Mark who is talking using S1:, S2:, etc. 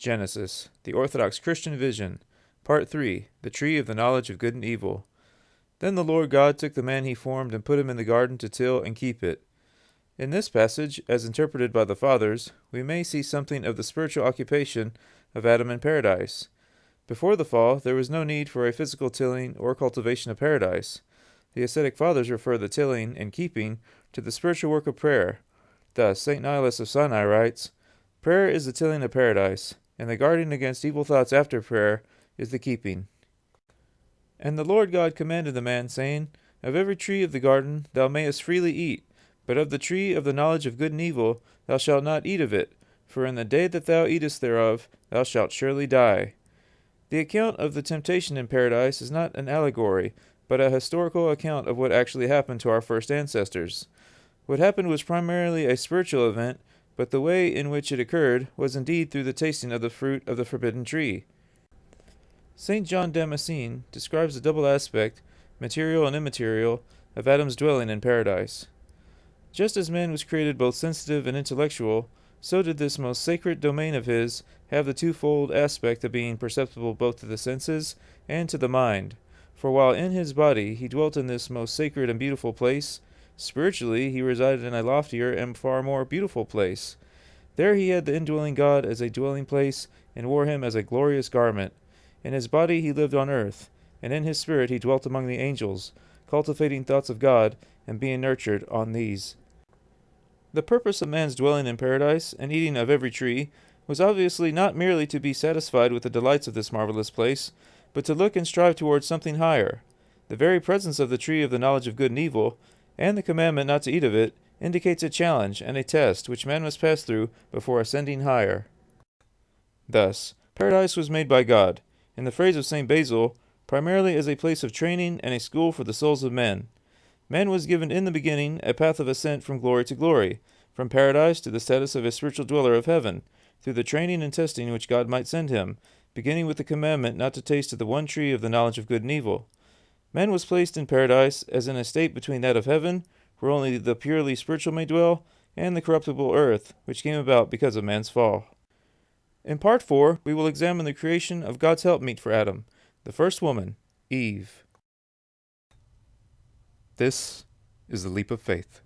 S1: Genesis, the Orthodox Christian Vision, Part 3, the Tree of the Knowledge of Good and Evil. Then the Lord God took the man he formed and put him in the garden to till and keep it. In this passage, as interpreted by the Fathers, we may see something of the spiritual occupation of Adam in paradise. Before the fall, there was no need for a physical tilling or cultivation of paradise. The ascetic Fathers refer the tilling and keeping to the spiritual work of prayer. Thus, St. Nihilus of Sinai writes, "Prayer is the tilling of paradise, and the guarding against evil thoughts after prayer is the keeping." And the Lord God commanded the man, saying, "Of every tree of the garden thou mayest freely eat, but of the tree of the knowledge of good and evil thou shalt not eat of it, for in the day that thou eatest thereof thou shalt surely die." The account of the temptation in paradise is not an allegory, but a historical account of what actually happened to our first ancestors. What happened was primarily a spiritual event, but the way in which it occurred was indeed through the tasting of the fruit of the forbidden tree. St. John Damascene describes the double aspect, material and immaterial, of Adam's dwelling in paradise. Just as man was created both sensitive and intellectual, so did this most sacred domain of his have the twofold aspect of being perceptible both to the senses and to the mind. For while in his body he dwelt in this most sacred and beautiful place, spiritually he resided in a loftier and far more beautiful place. There he had the indwelling God as a dwelling place, and wore him as a glorious garment. In his body he lived on earth, and in his spirit he dwelt among the angels, cultivating thoughts of God, and being nurtured on these. The purpose of man's dwelling in paradise, and eating of every tree, was obviously not merely to be satisfied with the delights of this marvelous place, but to look and strive towards something higher. The very presence of the tree of the knowledge of good and evil, and the commandment not to eat of it, indicates a challenge and a test which man must pass through before ascending higher. Thus, paradise was made by God, in the phrase of St. Basil, primarily as a place of training and a school for the souls of men. Man was given in the beginning a path of ascent from glory to glory, from paradise to the status of a spiritual dweller of heaven, through the training and testing which God might send him, beginning with the commandment not to taste of the one tree of the knowledge of good and evil. Man was placed in paradise as in a state between that of heaven, where only the purely spiritual may dwell, and the corruptible earth, which came about because of man's fall. In Part 4, we will examine the creation of God's helpmeet for Adam, the first woman, Eve. This is the leap of faith.